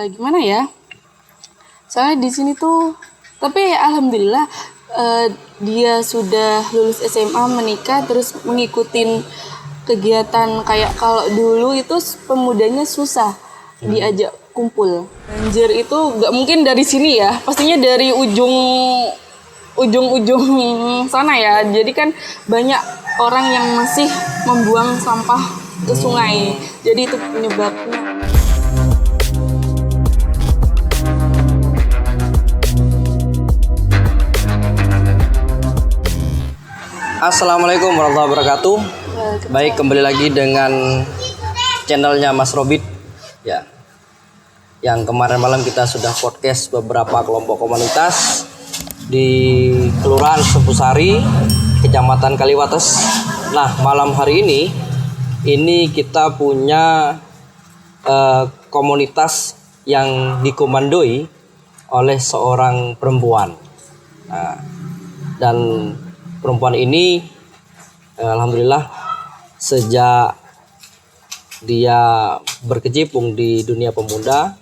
gimana ya? Soalnya di sini tuh, tapi alhamdulillah dia sudah lulus SMA, menikah, terus ngikutin kegiatan kayak kalau dulu itu pemudanya susah diajak kumpul. Banjir itu nggak mungkin dari sini ya, pastinya dari ujung-ujung sana ya. Jadi kan banyak orang yang masih membuang sampah ke sungai. Jadi itu penyebabnya. Assalamualaikum warahmatullahi wabarakatuh. Baik, kembali lagi dengan channelnya Mas Robit ya. Yang kemarin malam kita sudah podcast beberapa kelompok komunitas di Kelurahan Sempusari, Kecamatan Kaliwates. Nah, malam hari ini kita punya komunitas yang dikomandoi oleh seorang perempuan. Nah, dan perempuan ini alhamdulillah sejak dia berkecimpung di dunia pemuda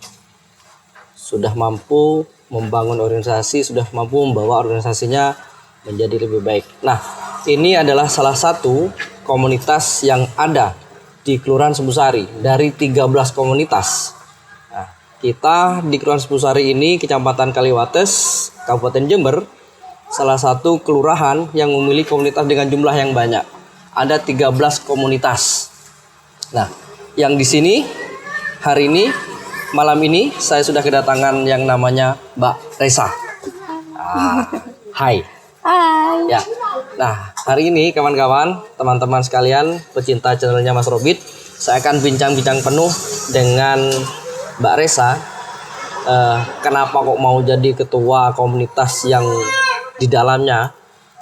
sudah mampu membangun organisasi, sudah mampu membawa organisasinya menjadi lebih baik. Nah, ini adalah salah satu komunitas yang ada di Kelurahan Sempusari dari 13 komunitas. Nah, kita di Kelurahan Sempusari ini, Kecamatan Kaliwates, Kabupaten Jember, salah satu kelurahan yang memiliki komunitas dengan jumlah yang banyak. Ada 13 komunitas. Nah, yang di sini hari ini, malam ini saya sudah kedatangan yang namanya Mbak Resa. Hai. Hai. Ya. Nah, hari ini kawan-kawan, teman-teman sekalian, pecinta channelnya Mas Robit, saya akan bincang-bincang penuh dengan Mbak Resa. Kenapa kok mau jadi ketua komunitas yang di dalamnya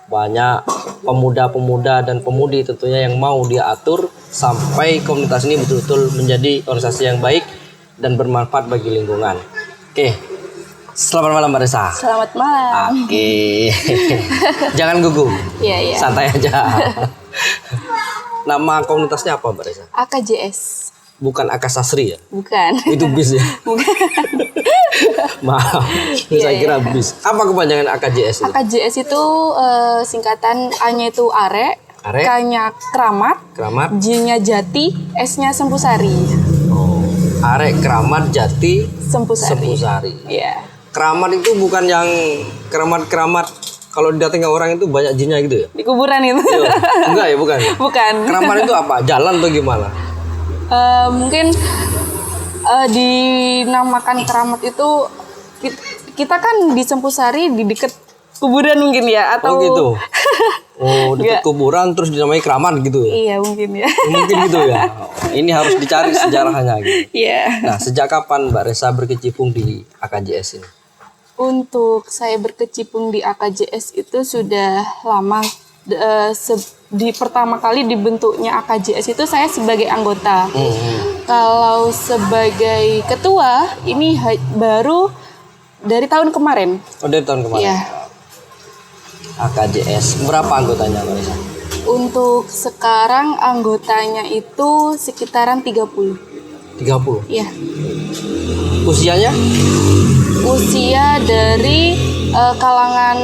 banyak pemuda-pemuda dan pemudi tentunya yang mau dia atur sampai komunitas ini betul-betul menjadi organisasi yang baik dan bermanfaat bagi lingkungan. Oke, selamat malam Mbak Resa. Selamat malam. Oke, jangan gugup. Iya. Santai aja. Nama komunitasnya apa Mbak Resa? AKJS. Bukan Akasasri ya? Bukan. Itu bis ya? Bukan. Maaf, saya kira bis. Apa kepanjangan AKJS itu? AKJS itu singkatan A-nya itu Are, K-nya Kramat, J-nya Jati, S-nya Sempusari. Oh, Are, Kramat, Jati, Sempusari. Iya. Kramat itu bukan yang keramat-keramat kalau didatangi orang itu banyak jinnya gitu ya? Di kuburan itu. Yo, enggak ya, bukan? Bukan. Kramat itu apa? Jalan atau gimana? Mungkin dinamakan keramat itu kita kan di Sempusari di dekat kuburan mungkin ya, atau gitu. Oh, dekat kuburan terus dinamai keramat gitu ya? Iya, mungkin ya. Mungkin gitu ya. Ini harus dicari sejarahnya gitu. Iya. Nah, sejak kapan Mbak Resa berkecimpung di AKJS ini? Untuk saya berkecimpung di AKJS itu sudah lama. Di pertama kali dibentuknya AKJS itu saya sebagai anggota. Kalau sebagai ketua ini baru dari tahun kemarin. Oh, dari tahun kemarin. Iya. AKJS berapa anggotanya Mbak Resa? Untuk sekarang anggotanya itu sekitaran 30. 30? Iya. Usianya? Usia dari kalangan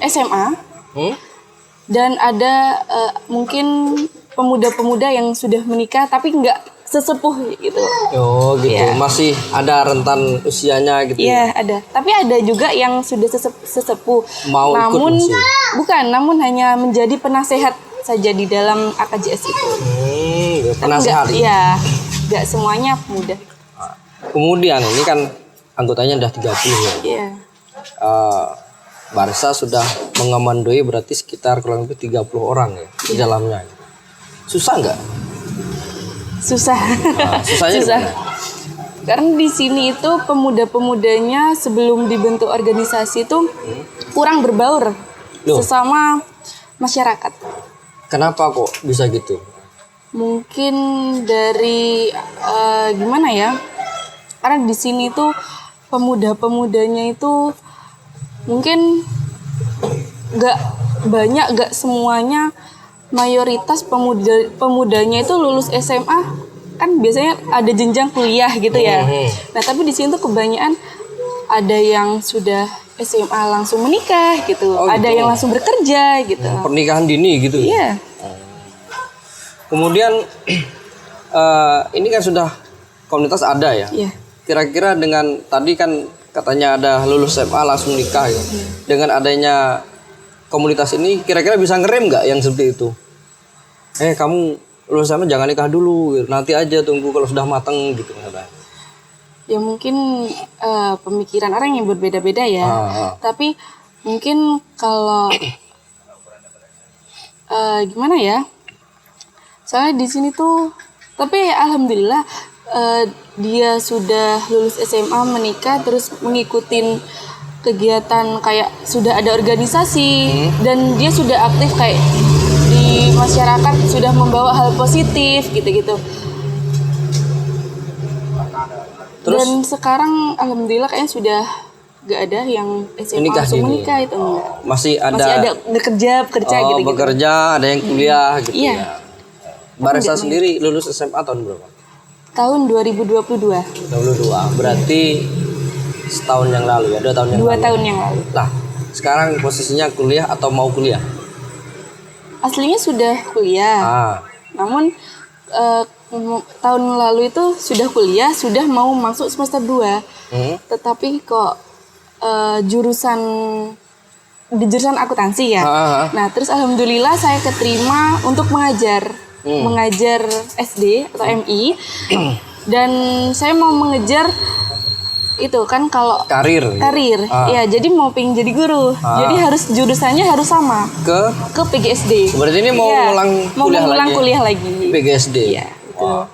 SMA. Dan ada mungkin pemuda-pemuda yang sudah menikah tapi nggak sesepuh gitu. Oh gitu, ya. Masih ada rentan usianya gitu. Iya, ada. Tapi ada juga yang sudah sesepuh. Mau namun ikut bukan, namun hanya menjadi penasehat saja di dalam AKJS itu. Penasehat. Iya, nggak semuanya pemuda. Kemudian ini kan anggotanya udah 30 ya. Iya. Mbak Resa sudah mengamandoi berarti sekitar kurang lebih 30 orang ya di dalamnya. Susah nggak? Susah. Susahnya Susah. Karena di sini itu pemuda-pemudanya sebelum dibentuk organisasi itu kurang berbaur sesama masyarakat. Kenapa kok bisa gitu? Mungkin dari gimana ya? Karena di sini tuh pemuda-pemudanya itu mungkin nggak semuanya, mayoritas pemudanya itu lulus SMA kan biasanya ada jenjang kuliah gitu ya. Nah tapi di sini tuh kebanyakan ada yang sudah SMA langsung menikah gitu, ada gitu. yang langsung bekerja gitu. Pernikahan dini gitu. Iya. Kemudian ini kan sudah komunitas ada ya. Iya. Kira-kira dengan tadi kan katanya ada lulus SMA langsung nikah ya. Dengan adanya komunitas ini kira-kira bisa ngerem nggak yang seperti itu? Kamu lulus SMA jangan nikah dulu, nanti aja tunggu kalau sudah matang gitu. Ya mungkin pemikiran orang yang berbeda-beda ya. Tapi mungkin kalau gimana ya? Soalnya di sini tuh, tapi alhamdulillah dia sudah lulus SMA menikah terus mengikutin kegiatan kayak sudah ada organisasi dan dia sudah aktif kayak di masyarakat, sudah membawa hal positif gitu-gitu. Terus, dan sekarang alhamdulillah kayaknya sudah gak ada yang SMA langsung menikah itu enggak. Masih ada bekerja gitu. Bekerja, ada yang kuliah gitu iya. Ya. Mbak Resa sendiri lulus SMA tahun berapa? Tahun 2022. 22. Berarti setahun yang lalu ya, 2 tahun yang lalu. 2 tahun yang lalu. Nah, sekarang posisinya kuliah atau mau kuliah? Aslinya sudah kuliah. Namun tahun lalu itu sudah kuliah, sudah mau masuk semester 2. Tetapi kok di jurusan akuntansi ya. Nah, terus alhamdulillah saya keterima untuk mengajar SD atau MI. Dan saya mau mengejar itu kan kalau karir. Ya, jadi mau pengen jadi guru. Jadi harus jurusannya harus sama ke PGSD. Berarti ini mau mengulang kuliah lagi. PGSD. Iya, betul.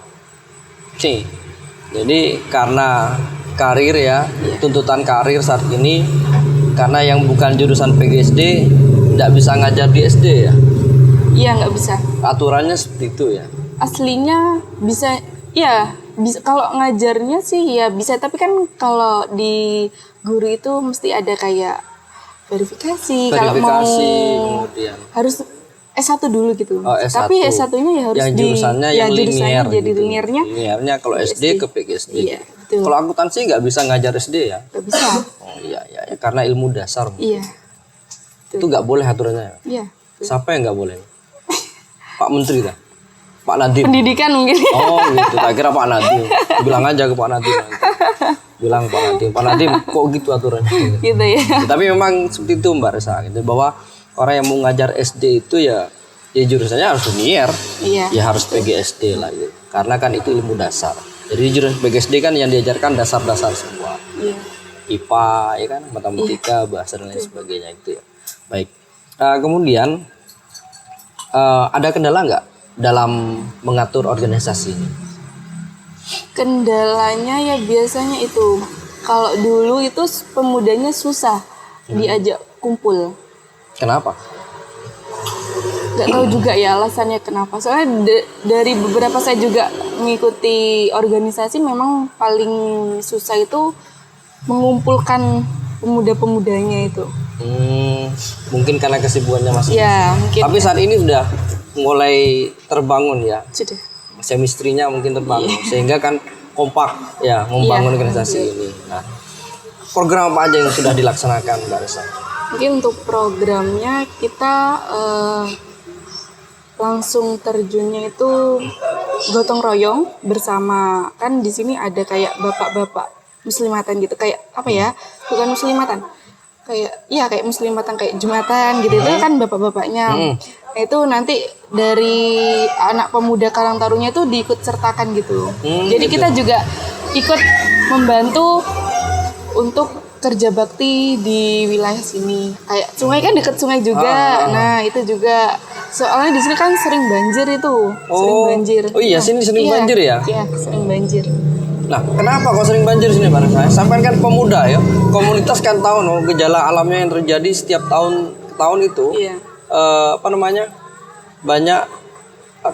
Jadi karena karir ya, tuntutan karir saat ini, karena yang bukan jurusan PGSD tidak bisa ngajar di SD ya? Iya, nggak bisa. Aturannya seperti itu ya? Aslinya bisa, ya bisa. Kalau ngajarnya sih ya bisa, tapi kan kalau di guru itu mesti ada kayak verifikasi kalau mau kemudian harus S1 dulu gitu. S1. Tapi S1-nya ya harus yang jurusannya yang linear jadi gitu. Linearnya kalau SD ke PGSD. Iya, betul. Kalau akuntansi nggak bisa ngajar SD ya? Nggak bisa. Iya, karena ilmu dasar. Iya. Itu nggak boleh aturannya. Iya. Siapa yang nggak boleh? Pak Menteri dah. Pak Nadiem. Pendidikan mungkin. Oh gitu, tak kira Pak Nadiem. Bilang aja ke Pak Nadiem. Bilang Pak Nadiem kok gitu aturannya. Gitu ya. Tapi memang seperti itu Mbak Resa, gitu, bahwa orang yang mau ngajar SD itu ya jurusannya harus linear. Iya. Ya harus PGSD lah gitu. Karena kan itu ilmu dasar. Jadi jurusan PGSD kan yang diajarkan dasar-dasar semua. Iya. IPA ya kan, matematika, bahasa dan lain sebagainya itu ya. Baik. Kemudian ada kendala nggak dalam mengatur organisasi ini? Kendalanya ya biasanya itu kalau dulu itu pemudanya susah diajak kumpul. Kenapa? Gak tahu juga ya alasannya kenapa. Soalnya dari beberapa saya juga mengikuti organisasi, memang paling susah itu mengumpulkan pemuda-pemudanya itu. Mungkin karena kesibukannya masing-masing. Ya, mungkin. Tapi saat ini sudah mulai terbangun ya. Sudah. Chemistry-nya mungkin terbangun sehingga kan kompak ya membangun organisasi ini. Nah, program apa aja yang sudah dilaksanakan Mbak Resa? Mungkin untuk programnya kita langsung terjunnya itu gotong royong bersama, kan di sini ada kayak bapak-bapak muslimatan gitu, kayak apa ya, bukan muslimatan, kayak muslimatan, kayak jumatan gitu. Itu kan bapak-bapaknya. Nah, itu nanti dari anak pemuda Karang Tarungnya itu diikut sertakan gitu. Jadi kita juga ikut membantu untuk kerja bakti di wilayah sini. Kayak sungai kan deket sungai juga. Nah, itu juga soalnya di sini kan sering banjir itu. Sering banjir. Oh iya, sini sering banjir ya? Iya, sering banjir. Nah, kenapa kok sering banjir sini Mbak Resa? Sampai kan pemuda ya. Komunitas kan tahu gejala alamnya yang terjadi setiap tahun itu. Iya. Banyak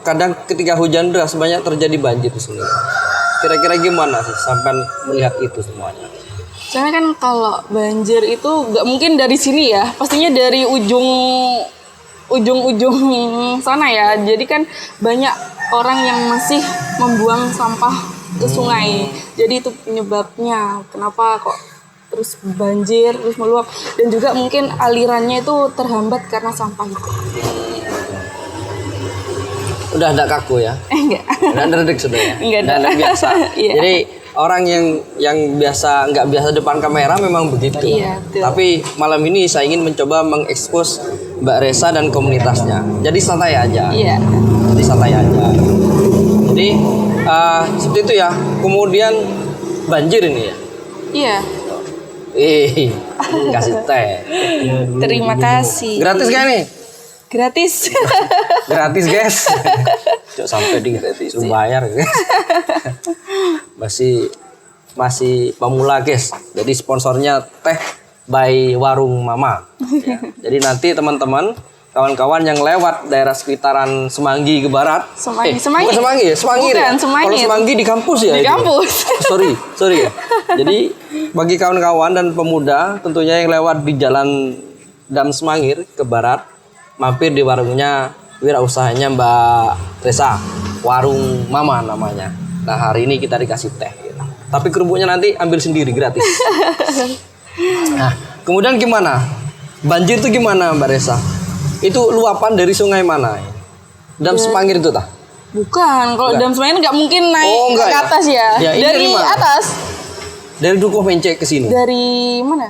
kadang ketika hujan deras banyak terjadi banjir di sini. Kira-kira gimana sih sampai melihat itu semuanya? Soalnya kan kalau banjir itu nggak mungkin dari sini ya, pastinya dari ujung sana ya. Jadi kan banyak orang yang masih membuang sampah ke sungai. Jadi itu penyebabnya kenapa kok terus banjir, terus meluap, dan juga mungkin alirannya itu terhambat karena sampah itu. Udah enggak kaku ya? Enggak. Udah nerdek sudah ya? Enggak ada. Udah biasa. Iya. Jadi orang yang biasa nggak biasa depan kamera memang begitu. Iya, betul. Tapi malam ini saya ingin mencoba mengekspos Mbak Resa dan komunitasnya. Jadi santai aja. Iya. Jadi santai aja. Jadi seperti itu ya. Kemudian banjir ini ya. Iya. Kasih teh. Terima kasih. Gratis kan nih? Gratis. Gratis guys. Cok sampai di gratis lu bayar guys. Masih pemula guys. Jadi sponsornya teh by Warung Mama. Ya. Jadi nanti teman-teman kawan-kawan yang lewat daerah sekitaran Semanggi ke barat. Semanggi. Bukan Semanggi ya? Semangir Bukan, ya? Semangir. Kalau Semanggi di kampus ya? Di itu? kampus. Sorry ya. Jadi bagi kawan-kawan dan pemuda tentunya yang lewat di jalan Dam Semangir ke barat, mampir di warungnya wirausahanya Mbak Resa, Warung Mama namanya. Nah hari ini kita dikasih teh, gitu. Tapi kerupuknya nanti ambil sendiri gratis. Nah kemudian gimana? Banjir itu gimana Mbak Resa? Itu luapan dari sungai mana? Dam Semangir itu tah? Bukan, kalau Dam Semangir nggak mungkin naik Oh, enggak ke ya? atas ya. Ya, ini dari dari mana? atas. Dari Dukuh Mencek ke sini. Dari mana?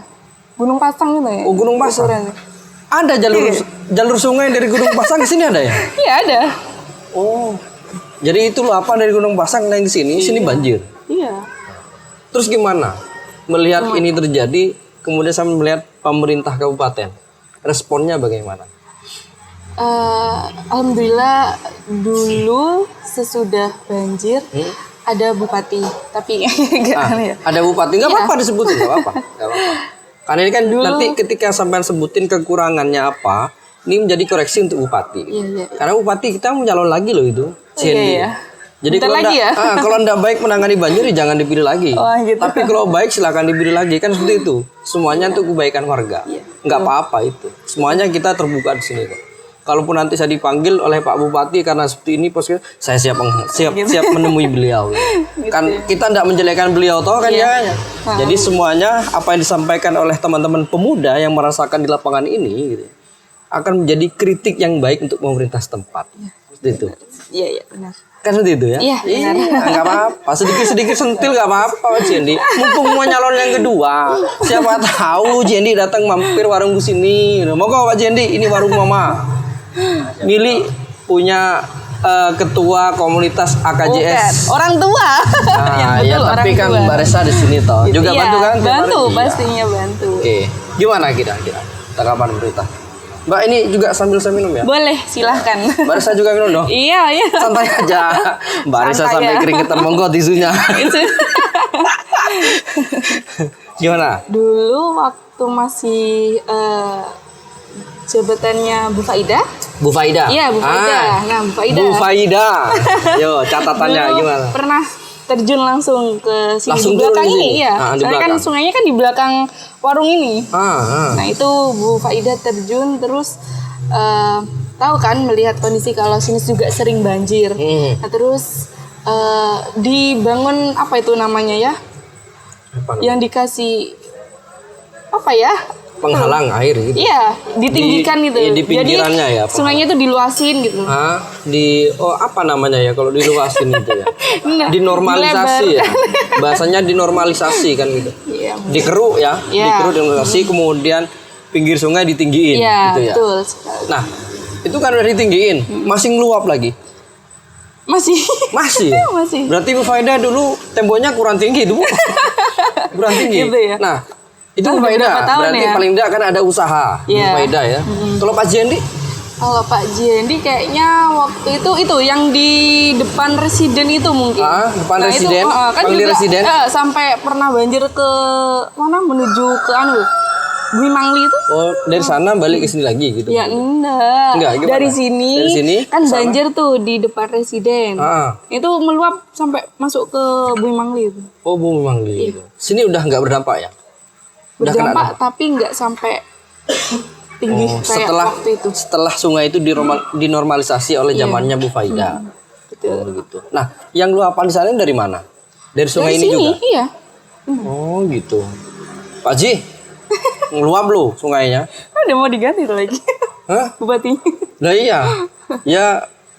Gunung Pasang gitu ya? Oh Gunung Pasang. Ukurannya. Ada jalur sungai dari Gunung Pasang ke sini ada ya? Iya ada. Oh. Jadi itu luapan dari Gunung Pasang naik ke sini, sini banjir. Iya. Terus gimana? Melihat ini terjadi, kemudian saya melihat pemerintah kabupaten. Responnya bagaimana? Alhamdulillah dulu sesudah banjir ada bupati, tapi enggak ya. Ada bupati, nggak apa-apa disebutin, nggak apa-apa. Karena ini kan nanti ketika sampean sebutin kekurangannya apa, ini menjadi koreksi untuk bupati. Iya. Karena bupati kita mau nyalon lagi loh itu. Cindy. Iya. Jadi Bentar kalau lagi ndak, ya? kalau ndak baik menangani banjir ya jangan dipilih lagi. Oh, gitu. Tapi kalau baik silakan dipilih lagi, kan seperti itu. Semuanya untuk kebaikan warga. Iya. Nggak apa-apa itu. Semuanya kita terbuka di sini kok. Kalaupun nanti saya dipanggil oleh Pak Bupati karena seperti ini saya siap menemui beliau. Kan kita ndak menjelekkan beliau toh kan Iya. ya. Jadi semuanya apa yang disampaikan oleh teman-teman pemuda yang merasakan di lapangan ini gitu, akan menjadi kritik yang baik untuk pemerintah setempat. Seperti itu. Iya benar. Kan seperti itu ya? Iya, benar. Nggak apa-apa. Sedikit-sedikit sentil nggak apa-apa Pak Jendi. Mumpung mau nyalon yang kedua. Siapa tahu Jendi datang mampir warung di sini. Moga Pak Jendi, ini warung Mama. Milih punya ketua komunitas AKJS. Bukan. Orang tua. Nah, ya tapi kan tua. Mbak Resa di sini toh. Juga Iya, bantu kan? tiap Bantu, hari? Iya. pastinya bantu. Oke. Gimana kira-kira? Tanggapan berita. Mbak ini juga sambil saya minum ya? Boleh, silahkan. Mbak Resa juga minum dong? Iya. Santai aja. Mbak Resa Santai sampai ya. keringetan, monggo tisunya. Itu. Gimana? Dulu waktu masih jabatannya Bu Faida. Bu Faida? Iya, Bu Faida. Nah, Bu Faida. Bu Faida. Yo, catatannya Dulu gimana? Pernah terjun langsung ke sini Langsung di belakang turun di sini? ini, iya. Ah, di Soalnya kan belakang. sungainya kan di belakang warung ini. Ah. Nah, itu Bu Faida terjun terus tahu kan melihat kondisi kalau sini juga sering banjir. Hmm. Nah, terus dibangun apa itu namanya ya? Apa namanya? Yang dikasih apa ya? Penghalang air gitu. Iya, ditinggikan gitu. Di pinggirannya Jadi, ya, sungainya itu diluasin gitu. Ah, apa namanya ya kalau diluasin itu ya? Nah, Dinormalisasi ya. Bahasanya dinormalisasi kan gitu. Iya. Dikeruk ya, Iya. dikeruk dinormalisasi kemudian pinggir sungai ditinggiin Iya, gitu ya. betul sekali. Nah, itu kan udah ditinggiin, masih ngeluap lagi. Masih. Masih. Masih. Berarti Bu Faida dulu temboknya kurang tinggi itu, Bu. Kurang tinggi. Gitu ya. Nah, itu Kan Bu udah Faida. berapa tahun Berarti ya? paling tidak kan ada usaha Bu Iya. Faida ya. Kalau Pak Jendi Kalau Pak Jendi kayaknya waktu itu yang di depan residen itu mungkin. depan Nah, residen, itu, kan panggil juga, residen. sampai pernah banjir ke mana menuju ke Bumi Mangli itu. Oh, dari sana balik ke sini lagi gitu. Ya enggak. Enggak, gimana? Dari sini kan sama? banjir tuh di depan residen. Ah. Itu meluap sampai masuk ke Bumi Mangli itu. Oh, Bu Mangli. Iya. Sini udah nggak berdampak ya? Udah kena Berdampak tapi nggak sampai tinggi kayak setelah waktu itu. setelah sungai itu dinormalisasi oleh zamannya Bu Faida. gitu. Oh gitu. Nah, yang lu hafal di sana dari mana? Dari sungai Dari ini sini, juga? iya. Oh gitu. Pak Ji, ngeluap lu sungainya? Udah mau diganti tuh lagi. Hah? Bupatinya. Lah iya.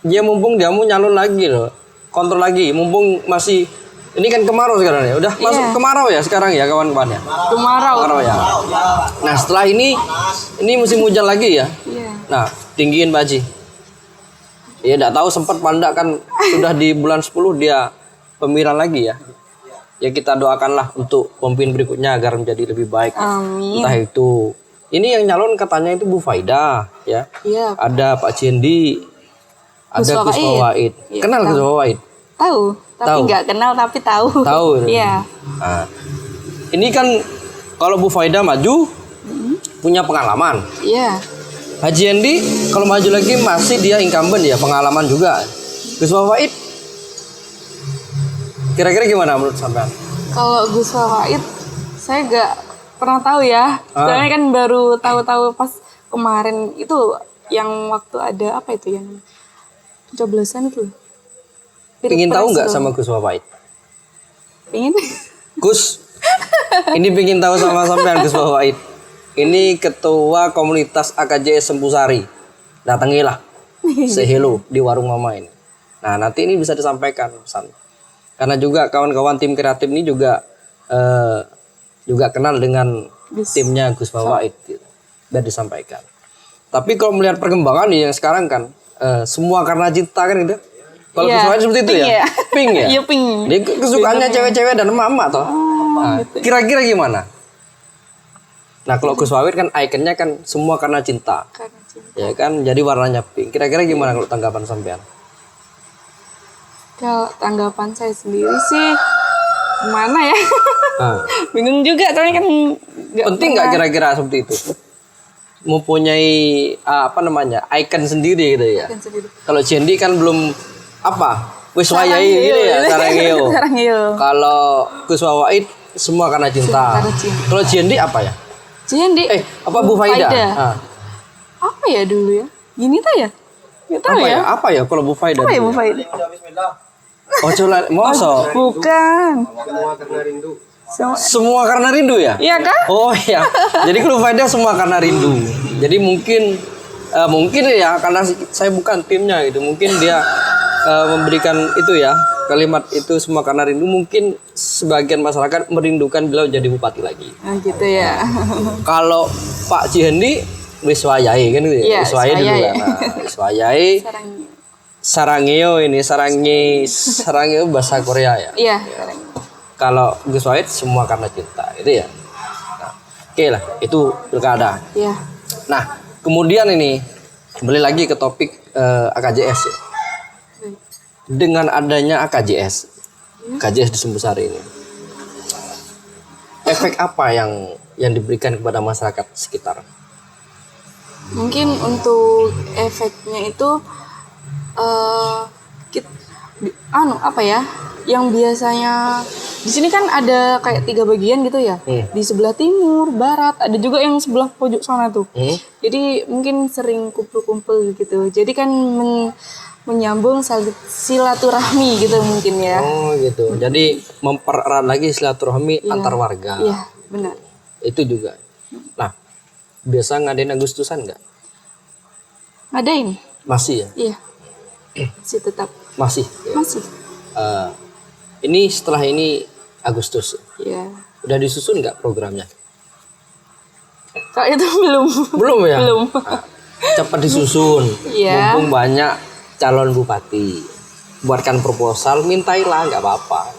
Ya mumpung dia mau nyalon lagi loh. Kontrol lagi. Mumpung masih ini kan kemarau sekarang ya. Udah masuk Iya. kemarau ya sekarang ya kawan-kawan ya. Kemarau. Kemarau ya. Nah setelah ini musim hujan lagi ya. Iya. Nah tinggiin Pak Ji. Ya enggak tahu sempat pandak kan sudah di bulan 10 dia pemilihan lagi ya. Ya kita doakanlah untuk pemimpin berikutnya agar menjadi lebih baik. Amin. Entah itu ini yang nyalon katanya itu Bu Faida ya. Iya. Ada Pak Cendi, ada Gus Gus Fawaid. Fawaid. Iya, Kenal Gus Fawaid? Tahu, tapi Tahu. nggak kenal tapi tahu. Tahu. Iya. Nah, ini kan kalau Bu Faida maju punya pengalaman. Iya. Haji Endi kalau maju lagi masih dia incumbent ya, pengalaman juga. Gus Fawaid kira-kira gimana menurut sampean? Kalau Gus Fawaid, saya nggak pernah tahu ya. Soalnya kan baru tahu-tahu pas kemarin itu yang waktu ada apa itu yang coblosan itu. Pingin tahu nggak Pilpres sama Gus Fawaid? Pingin? Gus, ini pingin tahu sama sampean Gus Fawaid. Ini ketua komunitas AKJS Sempusari. Datangilah, say hello di warung mama ini. Nah nanti ini bisa disampaikan pesan. Karena juga kawan-kawan tim kreatif ini juga kenal dengan timnya Gus Fawaid, gitu. Biar disampaikan. Tapi kalau melihat perkembangan nih yang sekarang kan semua karena cinta kan gitu. Kalau Iya, Gus Fawaid seperti itu pink ya, ya. pink ya. Iya, pink. Dia kesukaannya cewek-cewek dan emak-emak toh. Nah, kira-kira gimana? Nah kalau Gus Fawaid kan ikonnya kan semua karena cinta, Karena cinta. ya kan. Jadi warnanya pink. Kira-kira gimana kalau tanggapan sampean? Kalau tanggapan saya sendiri sih gimana ya? Nah, Bingung juga soalnya kan penting nggak kira-kira seperti itu? Mempunyai apa namanya icon sendiri gitu ya. sendiri. Kalau Cendi kan belum apa wis wayahe gitu ya sarangeo. Sarangeo. Kalau Gus Fawaid semua karena cinta. Karena cinta. Kalau Cendi apa ya? Jadi Apa Bu Faida? Ah. apa ya dulu ya? Gini tuh ya? Nggak tahu Apa ya. ya? Apa ya kalau Bu Faida? Apa ya dulu Bu Faida? Oh coba mosok. Bukan. Semua karena rindu ya? Iya kan? Oh iya. Jadi kalau Faida semua karena rindu. Jadi mungkin ya karena saya bukan timnya gitu. Mungkin dia memberikan itu ya kalimat itu semua karena rindu. Mungkin sebagian masyarakat merindukan beliau jadi bupati lagi. Nah, gitu ya. Kalau Pak Cihendi wis wayahe kan gitu ya. Iya, Wis wayahe dulu wayahe. kan. Nah, wis wayahe Sarangeo. sarangeo bahasa Korea ya. Iya, sarangeo. Kalau Gus Fawaid semua karena cinta itu ya. Nah, oke lah itu pilkada. Iya. Nah kemudian ini kembali lagi ke topik AKJS ya. Dengan adanya AKJS di Sempusari ini, efek apa yang diberikan kepada masyarakat sekitar? Mungkin untuk efeknya itu apa ya? Yang biasanya di sini kan ada kayak 3 bagian gitu ya. Di sebelah timur, barat, ada juga yang sebelah pojok sana tuh. Jadi mungkin sering kumpul-kumpul gitu. Jadi kan menyambung silaturahmi gitu mungkin ya. Oh gitu. Jadi mempererat lagi silaturahmi antar warga. Iya, benar. Itu juga. Nah, biasa ngadain Agustusan nggak? Ada ini? Masih ya? Iya. Masih tetap. Masih. Ya. Masih. Ini setelah ini Agustus. Iya. Udah disusun nggak programnya? Kalau itu belum. Belum ya? Belum. Nah, cepat disusun. Iya. Mumpung banyak calon bupati. Buatkan proposal, mintailah nggak apa-apa.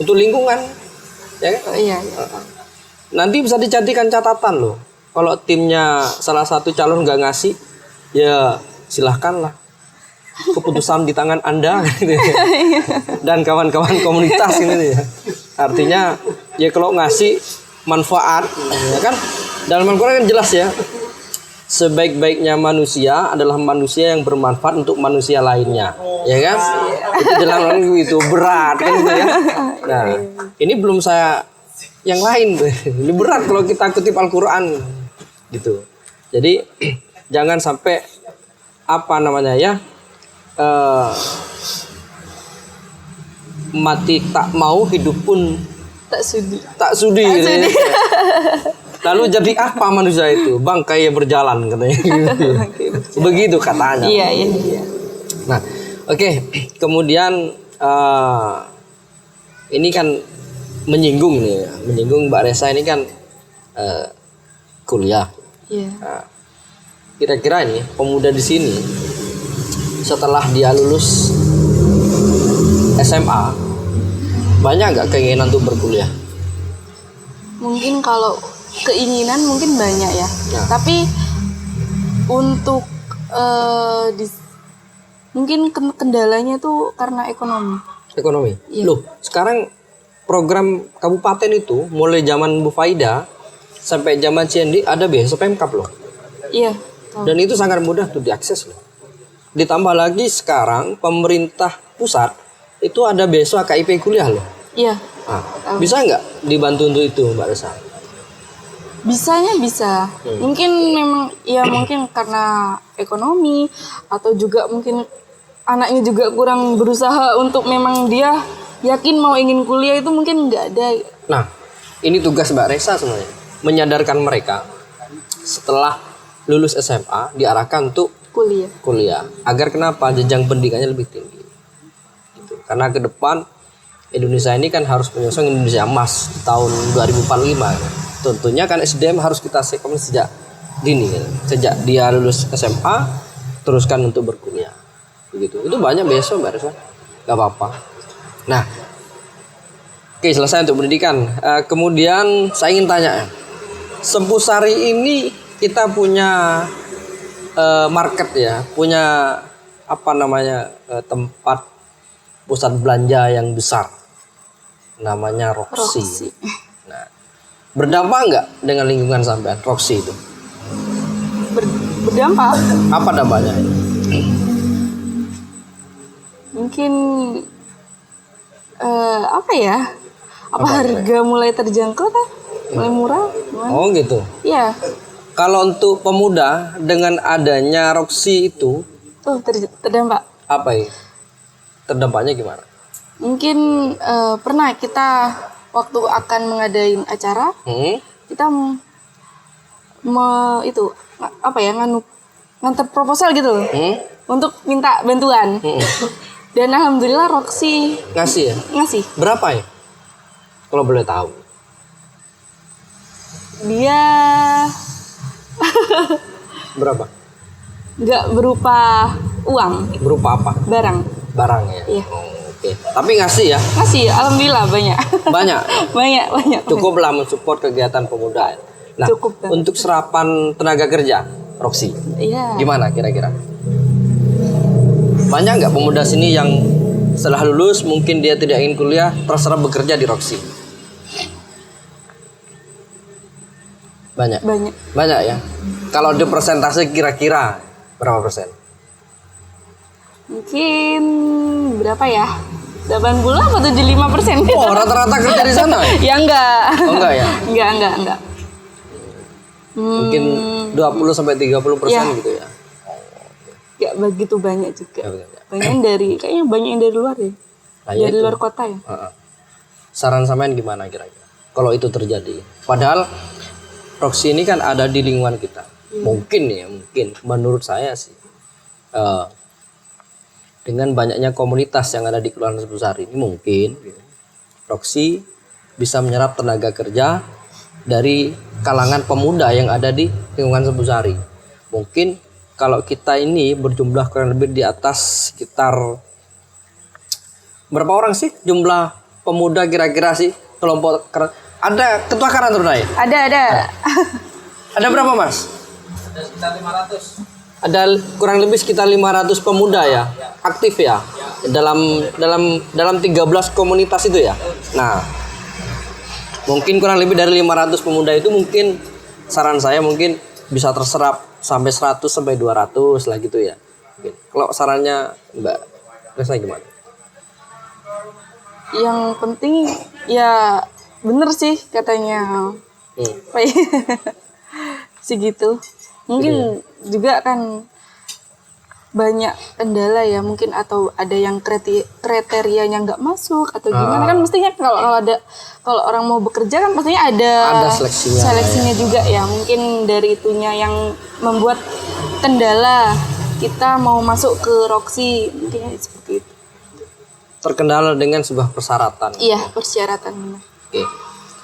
Untuk lingkungan, ya kan? Iya. Nanti bisa dijadikan catatan loh. Kalau timnya salah satu calon nggak ngasih, ya silahkanlah. Keputusan di tangan Anda gitu ya. Dan kawan-kawan komunitas ini ya. Artinya ya kalau ngasih manfaat ya kan dalam Al-Qur'an kan jelas ya. Sebaik-baiknya manusia adalah manusia yang bermanfaat untuk manusia lainnya. Ya kan? Itu dalam Al-Qur'an itu berat kan gitu ya. Nah, ini belum saya yang lain. Ini berat kalau kita kutip Al-Qur'an gitu. Jadi jangan sampai apa namanya ya mati tak mau, hidup pun Tak sudi. tak sudi. Tak Gitu ya. sudi. Lalu jadi apa manusia itu? Bangkai yang berjalan katanya. Begitu katanya. Iya, iya, iya. Nah, oke. Kemudian ini kan menyinggung nih, menyinggung Mbak Resa ini kan kuliah. Iya. Nah, kira-kira ini pemuda di sini setelah dia lulus SMA banyak nggak keinginan untuk berkuliah? Mungkin kalau keinginan mungkin banyak ya. Ya. Tapi untuk mungkin kendalanya tuh karena ekonomi. Ekonomi. Iya. Loh, sekarang program kabupaten itu mulai zaman Bu Faida sampai zaman CND ada beasiswa Pemkap loh. Iya. Tahu. Dan itu sangat mudah tuh diakses loh. Ditambah lagi sekarang pemerintah pusat itu ada beasiswa KIP kuliah loh. Iya. Nah, bisa nggak dibantu untuk itu Mbak Resa? Bisanya bisa. Mungkin memang ya mungkin karena ekonomi atau juga mungkin anaknya juga kurang berusaha untuk memang dia yakin mau ingin kuliah itu mungkin nggak ada. Nah, ini tugas Mbak Resa sebenarnya. Menyadarkan mereka setelah lulus SMA diarahkan untuk kuliah. Agar kenapa? Jenjang pendidikannya lebih tinggi. Gitu. Karena ke depan Indonesia ini kan harus menyusun Indonesia emas di tahun 2045. Tentunya kan SDM harus kita siapkan sejak dini. Sejak dia lulus SMA, teruskan untuk berkuliah. Begitu. Itu banyak beasiswa Mbak Resa. Gak apa-apa. Nah, oke, selesai untuk pendidikan. Kemudian saya ingin tanya, Sempusari ini kita punya market ya, punya apa namanya tempat pusat belanja yang besar, namanya Roxy. Nah, berdampak nggak dengan lingkungan sampean Roxy itu? Berdampak. Apa dampaknya? Mungkin apa ya? Apa harga mulai terjangkau kan? Mulai murah? Gimana? Oh gitu. Iya. Kalau untuk pemuda dengan adanya Roxy itu Terdampak. apa ya? Terdampaknya gimana? Mungkin pernah kita waktu akan mengadain acara, kita ngantar proposal gitu loh, untuk minta bantuan. Dan alhamdulillah Roxy Ngasih ya? ngasih. Berapa ya? Kalau boleh tahu. Dia Berapa? nggak berupa uang, Berupa apa? barang. Barang ya? Iya. Oh, oke. Tapi ngasih ya? Ngasih, alhamdulillah banyak. Banyak? banyak. Cukuplah mensupport kegiatan pemuda. Nah, Cukup banget. untuk serapan tenaga kerja, Roxy, Iya. gimana kira-kira? Banyak nggak pemuda sini yang setelah lulus mungkin dia tidak ingin kuliah, terserah bekerja di Roxy? Banyak? Banyak ya? Kalau di persentase kira-kira berapa persen? Mungkin berapa ya? 80 apa 75%? Oh, rata-rata kerja di sana? Ya enggak. Oh, enggak ya? Enggak. Mungkin 20-30% Ya. gitu ya? Enggak begitu banyak juga. Ya. Kayaknya banyak yang dari luar ya. Nah, ya Dari itu. luar kota ya. Saran sampean gimana kira-kira? Kalau itu terjadi. Padahal Roxy ini kan ada di lingkungan kita. Mungkin menurut saya sih. Dengan banyaknya komunitas yang ada di Kelurahan Sempusari ini mungkin Roxy bisa menyerap tenaga kerja dari kalangan pemuda yang ada di lingkungan Sempusari. Mungkin kalau kita ini berjumlah kurang lebih di atas sekitar berapa orang sih jumlah pemuda kira-kira sih kelompok ada ketua Karang Taruna ya? Ada. Ada berapa Mas? Ada sekitar 500. Ada kurang lebih sekitar 500 pemuda ya, aktif ya, dalam 13 komunitas itu ya. Nah, mungkin kurang lebih dari 500 pemuda itu mungkin saran saya mungkin bisa terserap sampai 100 sampai 200 lah gitu ya. Mungkin. Kalau sarannya Mbak Resa gimana? Yang penting ya bener sih katanya. Segitu. Mungkin juga kan banyak kendala ya mungkin, atau ada yang kriterianya nggak masuk atau gimana kan, mestinya kalau orang mau bekerja kan pastinya ada seleksinya juga ya, mungkin dari itunya yang membuat kendala kita mau masuk ke Roxy, mungkin seperti itu. Terkendala dengan sebuah persyaratan. Iya, persyaratan. Oke.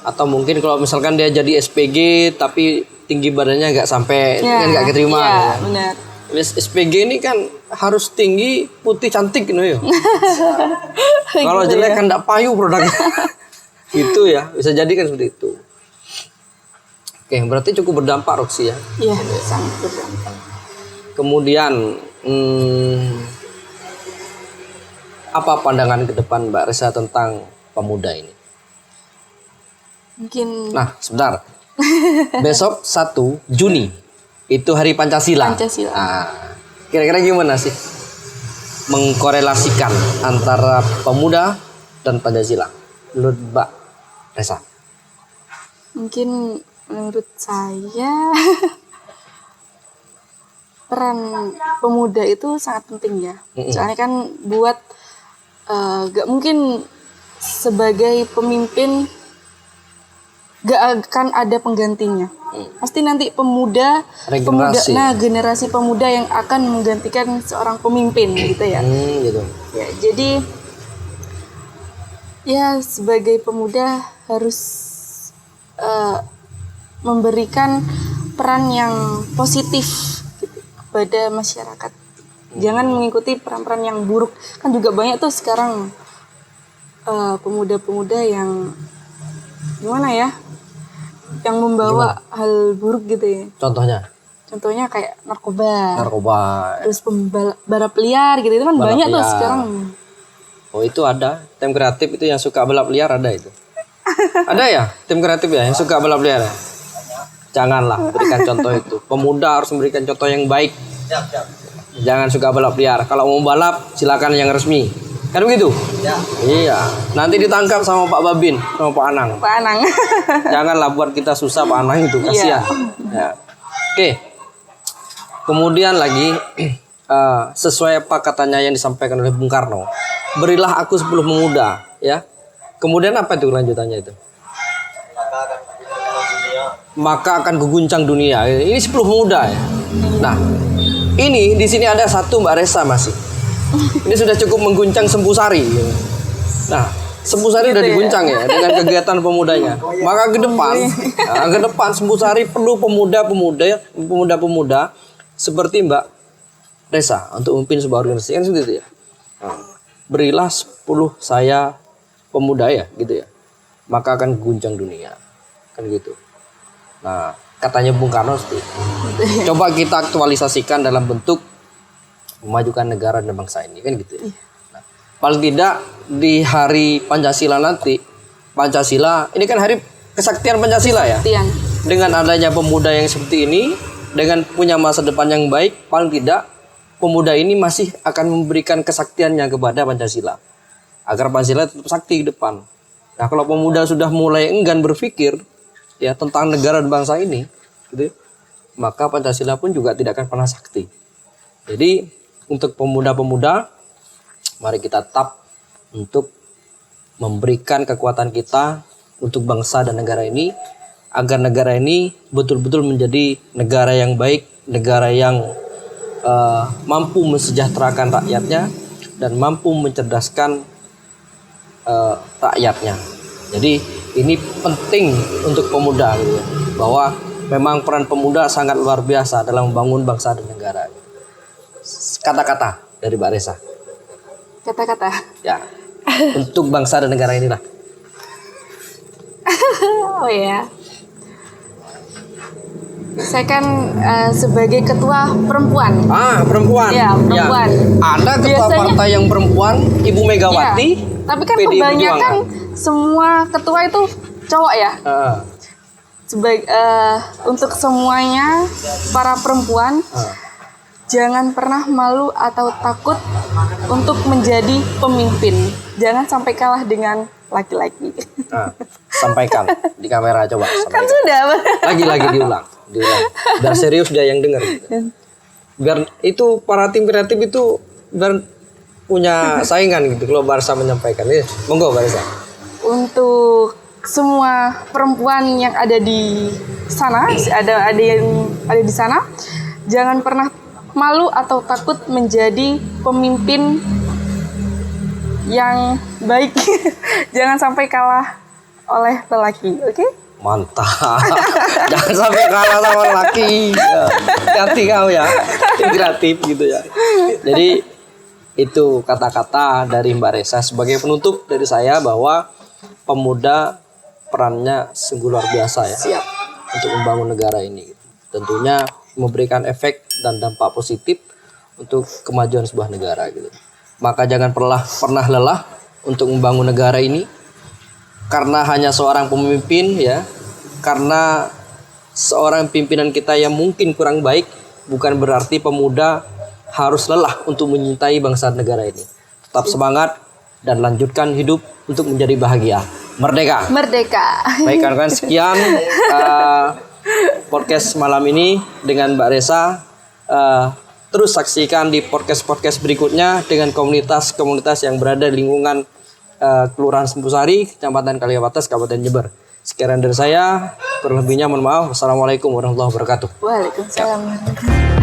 Atau mungkin kalau misalkan dia jadi SPG tapi tinggi badannya nggak sampai, kan nggak keterima. Iya, benar. SPG ini kan harus tinggi, putih, cantik gitu ya. Kalau Gitu jelek ya. kan nggak payu produknya. Gitu ya, bisa jadi kan seperti itu. Oke, berarti cukup berdampak Roxy ya. Iya, sangat berdampak. Kemudian apa pandangan ke depan Mbak Resa tentang pemuda ini? Mungkin Nah, sebentar. Besok 1 Juni itu Hari Pancasila. Pancasila. Nah, kira-kira gimana sih mengkorelasikan antara pemuda dan Pancasila menurut Mbak Resa? mungkin menurut saya peran pemuda itu sangat penting ya. Soalnya kan buat gak mungkin sebagai pemimpin gak akan ada penggantinya. Pasti nanti Regenerasi. generasi pemuda yang akan menggantikan seorang pemimpin gitu ya. Gitu. Ya, jadi ya sebagai pemuda harus memberikan peran yang positif gitu, kepada masyarakat. Jangan mengikuti peran-peran yang buruk. Kan juga banyak tuh sekarang pemuda-pemuda yang gimana ya? Yang membawa hal buruk gitu ya. Contohnya kayak narkoba. Terus balap liar gitu, itu kan Balap banyak tuh liar. sekarang. Oh, itu ada tim kreatif itu yang suka balap liar, ada itu. Ada ya tim kreatif ya yang suka balap liar ya? Janganlah berikan contoh itu. Pemuda harus memberikan contoh yang baik. Jangan suka balap liar. Kalau mau balap silakan yang resmi. Kan begitu? Iya. Nanti ditangkap sama Pak Babin, sama Pak Anang. Pak Anang. Janganlah buat kita susah Pak Anang itu, kasihan. Ya. Oke. Kemudian lagi sesuai apa katanya yang disampaikan oleh Bung Karno. Berilah aku 10 pemuda, ya. Kemudian apa itu lanjutannya itu? Maka akan guguncang dunia. Ini 10 pemuda ya. Nah, ini di sini ada satu Mbak Resa masih. Ini sudah cukup mengguncang Sempusari. Nah, Sempusari udah diguncang ya dengan kegiatan pemudanya. Maka ke depan Sempusari perlu pemuda-pemuda seperti Mbak Resa untuk memimpin sebuah organisasi, kan seperti itu ya. Nah, berilah 10 saya pemuda ya gitu ya. Maka akan guncang dunia. Kan gitu. Nah, katanya Bung Karno seperti itu. Coba kita aktualisasikan dalam bentuk memajukan negara dan bangsa ini, kan gitu ya. Nah, paling tidak di hari Pancasila nanti, Pancasila ini kan hari kesaktian Pancasila ya. Dengan adanya pemuda yang seperti ini, dengan punya masa depan yang baik, paling tidak pemuda ini masih akan memberikan kesaktiannya kepada Pancasila agar Pancasila tetap sakti ke depan. Nah, kalau pemuda sudah mulai enggan berpikir ya tentang negara dan bangsa ini, gitu, maka Pancasila pun juga tidak akan pernah sakti. Jadi untuk pemuda-pemuda, mari kita tetap untuk memberikan kekuatan kita untuk bangsa dan negara ini, agar negara ini betul-betul menjadi negara yang baik, negara yang mampu mensejahterakan rakyatnya dan mampu mencerdaskan rakyatnya. Jadi ini penting untuk pemuda gitu ya, bahwa memang peran pemuda sangat luar biasa dalam membangun bangsa dan negara. Kata-kata dari Mbak Resa. Kata-kata. Ya. Untuk bangsa dan negara inilah. Oh ya. Saya kan sebagai ketua perempuan. Perempuan. Ya, perempuan. Ya. Ada ketua partai yang perempuan, Ibu Megawati. Ya, tapi kan PDI kebanyakan semua ketua itu cowok ya. Untuk semuanya para perempuan, jangan pernah malu atau takut untuk menjadi pemimpin. Jangan sampai kalah dengan laki-laki. Sampaikan di kamera, coba. Kan sudah. Lagi diulang. Biar serius dia yang dengar. Gitu. biar itu para tim kreatif itu biar punya saingan gitu kalau Barsa menyampaikan. Monggo Barsa. Untuk semua perempuan yang ada di sana, ada yang ada di sana, jangan pernah malu atau takut menjadi pemimpin yang baik. Jangan sampai kalah oleh lelaki, oke? Mantap. Jangan sampai kalah sama laki. Ya, hati kau ya. Tim kreatif gitu ya. Jadi itu kata-kata dari Mbak Resa sebagai penutup dari saya bahwa pemuda perannya sungguh luar biasa ya. Siap. Untuk membangun negara ini. Tentunya memberikan efek dan dampak positif untuk kemajuan sebuah negara gitu. Maka jangan pernah lelah untuk membangun negara ini karena hanya seorang pemimpin ya. Karena seorang pimpinan kita yang mungkin kurang baik bukan berarti pemuda harus lelah untuk menyintai bangsa negara ini. Tetap semangat dan lanjutkan hidup untuk menjadi bahagia. Merdeka. Merdeka. Baik kan sekian podcast malam ini dengan Mbak Resa. Terus saksikan di podcast berikutnya dengan komunitas-komunitas yang berada di lingkungan Kelurahan Sempusari, Kecamatan Kaliawates, Kabupaten Jember. Sekian dari saya, kurang lebihnya mohon maaf. Wassalamualaikum warahmatullahi wabarakatuh. Waalaikumsalam warahmatullahi wabarakatuh.